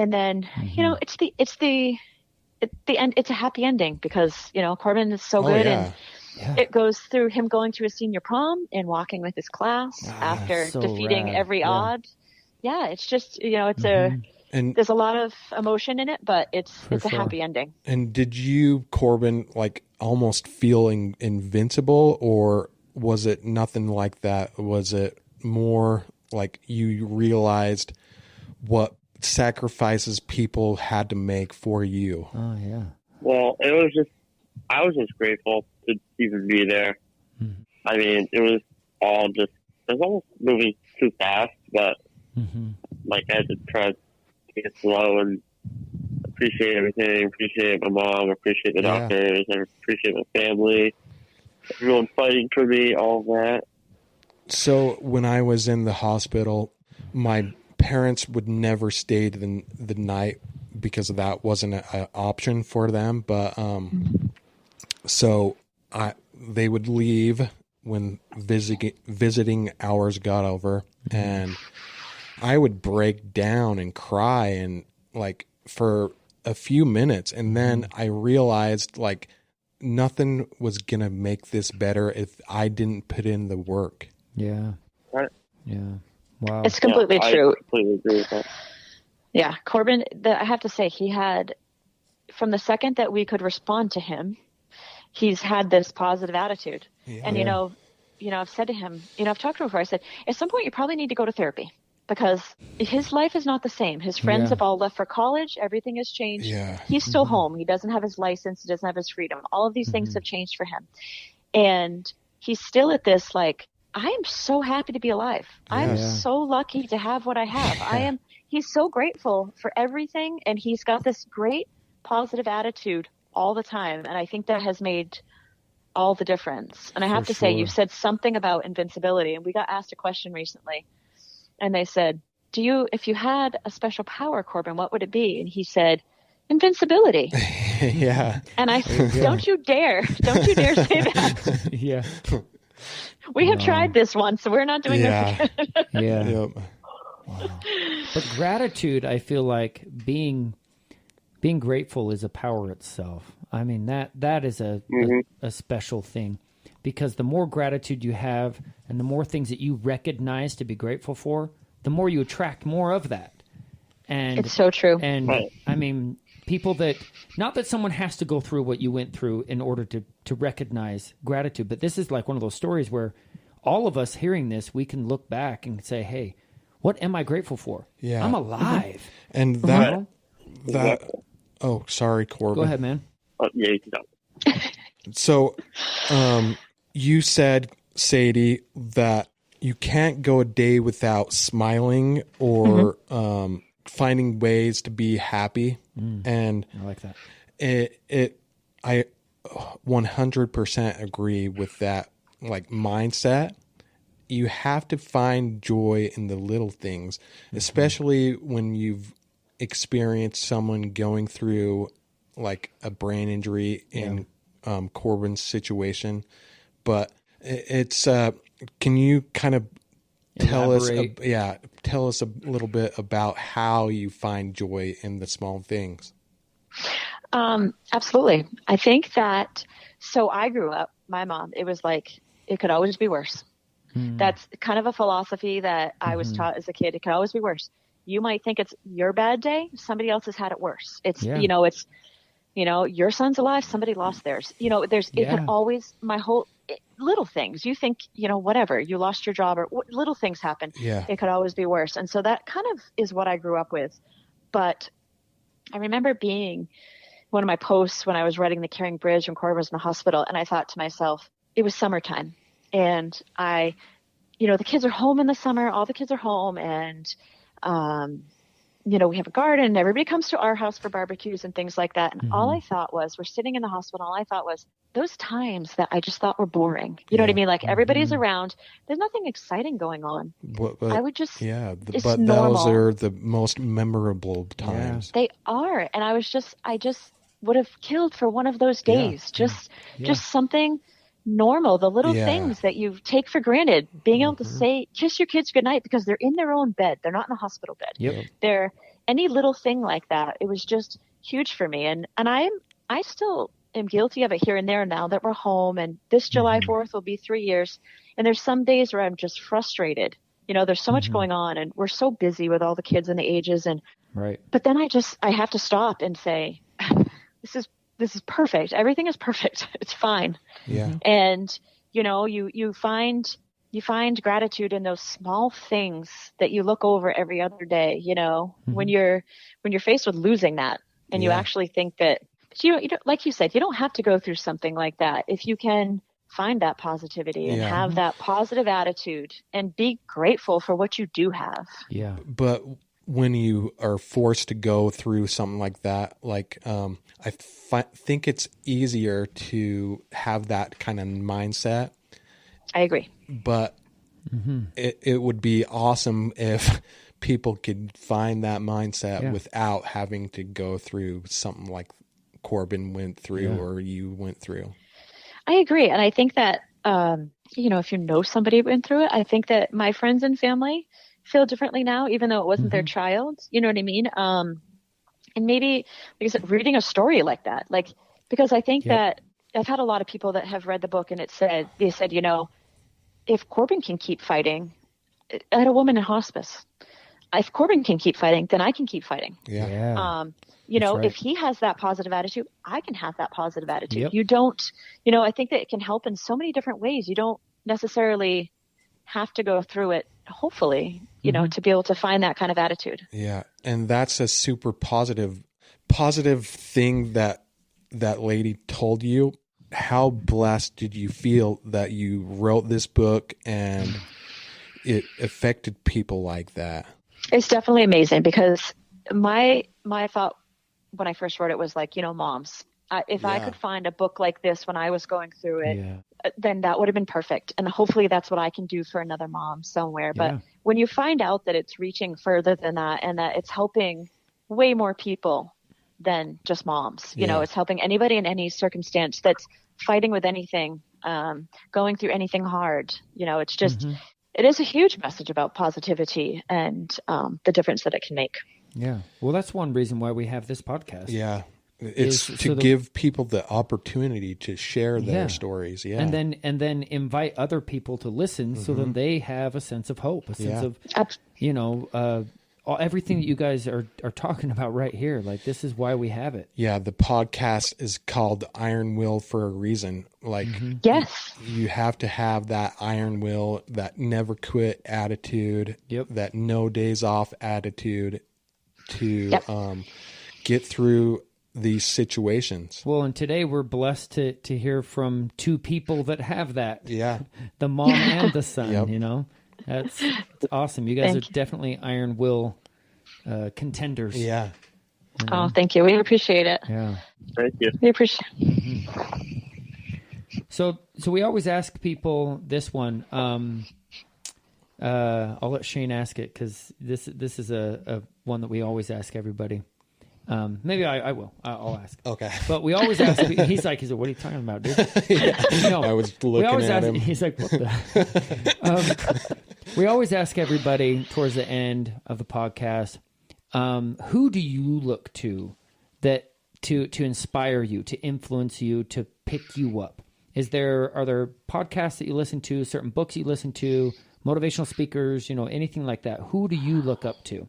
And then, the end, it's a happy ending because, Corbin is so good. Yeah. And it goes through him going to his senior prom and walking with his class after so defeating rad. every odd. Yeah. It's just, there's a lot of emotion in it, but it's a happy ending. And did you, Corbin, like almost feeling invincible, or was it nothing like that? Was it more like you realized what sacrifices people had to make for you? Oh, yeah. Well, I was just grateful to even be there. Mm-hmm. I mean, it was almost moving too fast, but like I had to try to take it slow and appreciate everything, appreciate my mom, appreciate the doctors, and appreciate my family, everyone fighting for me, all of that. So when I was in the hospital, my parents would never stay the night because that wasn't an option for them. But so they would leave when visiting hours got over, and I would break down and cry and like for a few minutes, and then I realized like nothing was gonna make this better if I didn't put in the work. Yeah. Right. Yeah. Wow. It's completely true. I completely agree with that. Yeah. Corbin, I have to say, he had, from the second that we could respond to him, he's had this positive attitude. Yeah. And, I've said to him, I've talked to him before, I said, at some point you probably need to go to therapy because his life is not the same. His friends have all left for college. Everything has changed. Yeah. He's still home. He doesn't have his license. He doesn't have his freedom. All of these things have changed for him. And he's still at this, like, I am so happy to be alive. I'm so lucky to have what I have. He's so grateful for everything. And he's got this great positive attitude all the time. And I think that has made all the difference. And I have to say, you said something about invincibility, and we got asked a question recently, and they said, if you had a special power, Corbin, what would it be? And he said, invincibility. Yeah. And I said, don't you dare say that. Yeah. We have tried this once, so we're not doing this again. Yeah. Yep. Wow. But gratitude, I feel like being grateful is a power itself. I mean, that is a special thing, because the more gratitude you have and the more things that you recognize to be grateful for, the more you attract more of that. And it's so true. And I mean, people that, not that someone has to go through what you went through in order to recognize gratitude, but this is like one of those stories where all of us hearing this, we can look back and say, hey, what am I grateful for? Yeah. I'm alive. And that, oh, sorry, Corbin. Go ahead, man. Yeah, you can go. So, you said, Sadie, that you can't go a day without smiling or finding ways to be happy. And I like that. I 100% agree with that, like, mindset. You have to find joy in the little things, especially when you've experienced someone going through like a brain injury in Corbin's situation. But it's can you kind of tell us a little bit about how you find joy in the small things? Absolutely. I think that, so I grew up, my mom, it was like, it could always be worse. That's kind of a philosophy that I was taught as a kid. It could always be worse. You might think it's your bad day. Somebody else has had it worse. It's, your son's alive. Somebody lost theirs. It can always, little things. You think, whatever, you lost your job or little things happen. Yeah. It could always be worse. And so that kind of is what I grew up with. But I remember being one of my posts when I was writing The Caring Bridge when Corbin was in the hospital. And I thought to myself, it was summertime. And the kids are home in the summer, all the kids are home, and, we have a garden, and everybody comes to our house for barbecues and things like that. And all I thought was, we're sitting in the hospital, all I thought was, those times that I just thought were boring. You know what I mean? Like, everybody's around. There's nothing exciting going on. But I would just, but those are the most memorable times. They are. And I just would have killed for one of those days. Just something normal, the little things that you take for granted, being able to say, kiss your kids goodnight because they're in their own bed. They're not in a hospital bed. They're, any little thing like that, it was just huge for me. And I still am guilty of it here and there now that we're home, and this July 4th will be 3 years. And there's some days where I'm just frustrated. You know, there's so much going on, and we're so busy with all the kids and the ages. And right. But then I have to stop and say, this is perfect. Everything is perfect. It's fine. Yeah. And you know, you find gratitude in those small things that you look over every other day. You know, when you're faced with losing that, and you actually think that, you don't, like you said, you don't have to go through something like that if you can find that positivity and have that positive attitude and be grateful for what you do have. Yeah. But when you are forced to go through something like that, like I think it's easier to have that kind of mindset. I agree. But it would be awesome if people could find that mindset without having to go through something like Corbin went through or you went through. I agree. And I think that, you know, if you know somebody who went through it, I think that my friends and family feel differently now, even though it wasn't their child. You know what I mean? And maybe, like I said, reading a story like that, like, because I think that I've had a lot of people that have read the book, and they said, you know, if Corbin can keep fighting, I had a woman in hospice. If Corbin can keep fighting, then I can keep fighting. Yeah. You know, right. if he has that positive attitude, I can have that positive attitude. Yep. You don't, you know, I think that it can help in so many different ways. You don't necessarily have to go through it, hopefully, you know, to be able to find that kind of attitude. Yeah. And that's a super positive thing that lady told you. How blessed did you feel that you wrote this book and it affected people like that? It's definitely amazing, because my thought when I first wrote it was like, you know, moms, if I could find a book like this when I was going through it, then that would have been perfect. And hopefully that's what I can do for another mom somewhere. But when you find out that it's reaching further than that, and that it's helping way more people than just moms, you know, it's helping anybody in any circumstance that's fighting with anything, going through anything hard, you know, it's just, it is a huge message about positivity and the difference that it can make. Yeah. Well, that's one reason why we have this podcast. Yeah. It's to give people the opportunity to share their stories. Yeah. And then invite other people to listen so that they have a sense of hope, a sense of, you know, everything that you guys are talking about right here. Like, this is why we have it. Yeah. The podcast is called Iron Will for a reason. Like, you have to have that iron will, that never quit attitude, that no days off attitude to get through these situations. Well, and today we're blessed to hear from two people that have that. Yeah. The mom and the son, you know. That's awesome. You guys are definitely iron will contenders. Yeah. You know? Oh, thank you. We appreciate it. Yeah. Thank you. We appreciate it. So we always ask people this one. I'll let Shane ask it, because this is a one that we always ask everybody. Maybe I will. I'll ask. Okay. But we always ask. He's like, what are you talking about, dude? No, I was looking at him. He's like, what the? We always ask everybody towards the end of the podcast, who do you look to that to inspire you, to influence you, to pick you up? Are there podcasts that you listen to, certain books you listen to, motivational speakers, you know, anything like that? Who do you look up to?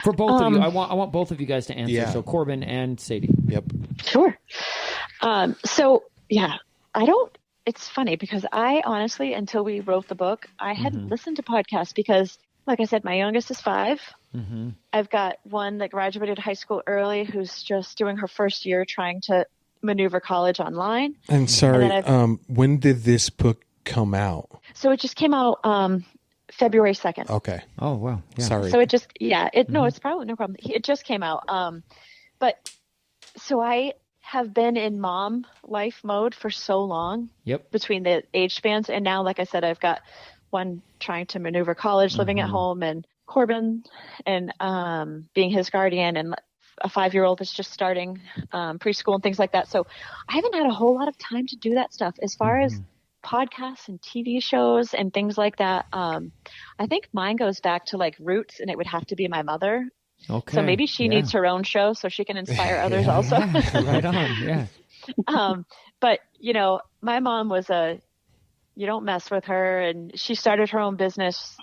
For both of you, I want both of you guys to answer. Yeah. So Corbin and Sadie. Yep. Sure. It's funny because I honestly, until we wrote the book, I hadn't listened to podcasts because, like I said, my youngest is 5. I've got one that graduated high school early who's just doing her first year trying to maneuver college online. I'm sorry. When did this book come out? So it just came out February 2nd. Okay. Oh, wow. Yeah. Sorry. So it just, no, it's probably no problem. It just came out. But so I have been in mom life mode for so long between the age spans. And now, like I said, I've got one trying to maneuver college, living at home, and Corbin and being his guardian, and a 5-year-old that's just starting preschool and things like that. So I haven't had a whole lot of time to do that stuff. As far as podcasts and TV shows and things like that, I think mine goes back to like roots, and it would have to be my mother. Okay. So maybe she needs her own show so she can inspire others also. Right on. Yeah. But my mom was you don't mess with her, and she started her own business.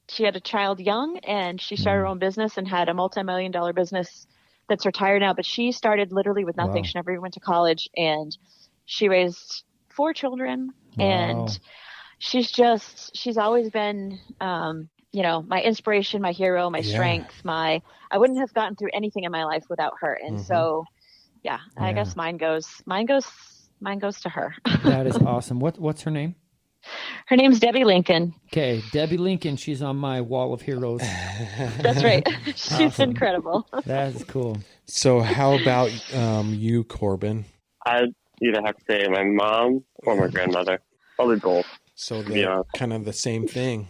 She had a child young, and she started her own business and had a multi-million-dollar business that's retired now. But she started literally with nothing. Wow. She never even went to college, and she raised 4 children. Wow. And she's always been, my inspiration, my hero, my strength, I wouldn't have gotten through anything in my life without her. And so, I guess mine goes to her. That is awesome. What's her name? Her name's Debbie Lincoln. Okay. Debbie Lincoln. She's on my wall of heroes. That's right. She's incredible. That is cool. So how about you, Corbin? I'd either have to say my mom or my grandmother. Probably both. So they're kind of the same thing.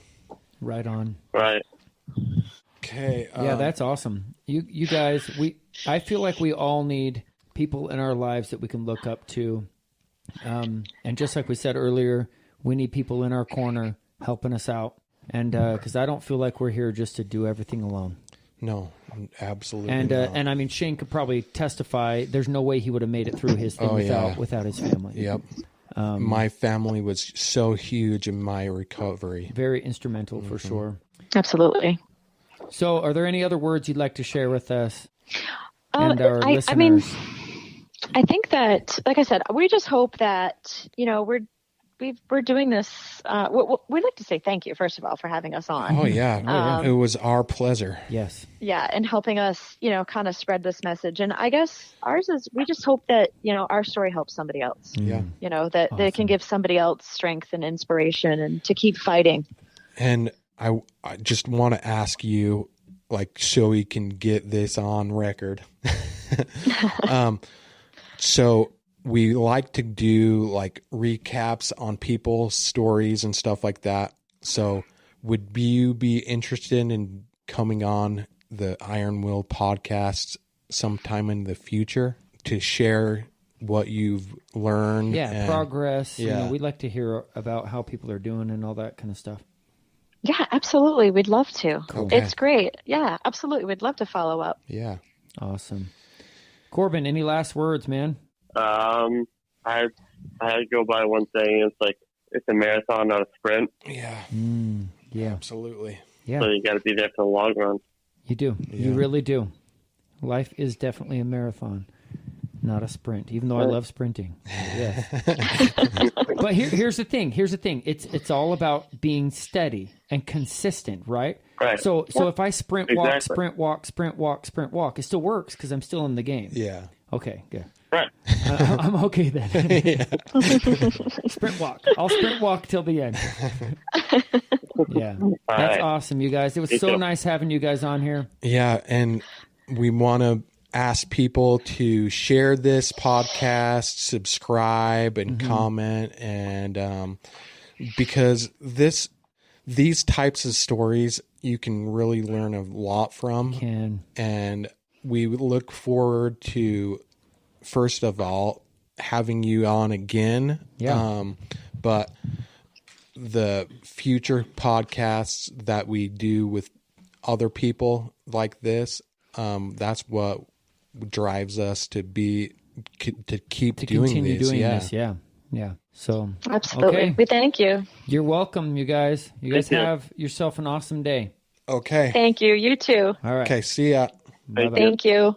Right on. Right. Okay. Yeah, that's awesome. You guys, I feel like we all need people in our lives that we can look up to. And just like we said earlier, we need people in our corner helping us out. And because I don't feel like we're here just to do everything alone. No, absolutely and not. And I mean, Shane could probably testify. There's no way he would have made it through his thing without his family. Yep. My family was so huge in my recovery. Very instrumental for sure. Absolutely. So are there any other words you'd like to share with us and our listeners? I mean, I think that, like I said, we just hope that, we're doing this. We'd like to say thank you, first of all, for having us on. Oh, yeah. It was our pleasure. Yes. Yeah. And helping us, kind of spread this message. And I guess ours is, we just hope that, our story helps somebody else. Yeah. That it can give somebody else strength and inspiration and to keep fighting. And I just want to ask you, so we can get this on record. So we like to do recaps on people's stories and stuff like that. So would you be interested in coming on the Iron Will podcast sometime in the future to share what you've learned? Yeah, progress. Yeah. We'd like to hear about how people are doing and all that kind of stuff. Yeah, absolutely. We'd love to. Cool. It's great. Yeah, absolutely. We'd love to follow up. Yeah. Awesome. Corbin, any last words, man? I go by one thing. It's a marathon, not a sprint. Yeah. Yeah. Absolutely. Yeah. So you got to be there for the long run. You do. Yeah. You really do. Life is definitely a marathon, not a sprint, even though I love sprinting. Yes. But here's the thing. It's all about being steady and consistent, right? Right. So if I sprint, walk, sprint, walk, sprint, walk, sprint, walk, it still works because I'm still in the game. Yeah. Okay, good. Right. I'm okay then. Sprint walk. I'll sprint walk till the end. Yeah. That's awesome, you guys. It was so nice having you guys on here. Yeah, and we want to ask people to share this podcast, subscribe, and comment, and because these types of stories you can really learn a lot from. And we look forward to, first of all, having you on again. Yeah. But the future podcasts that we do with other people like this, that's what drives us to keep doing this. Yeah. So absolutely. Okay. We thank you. You're welcome, you guys. You guys have yourself an awesome day. Okay. Thank you. You too. All right. Okay. See ya. Thank you.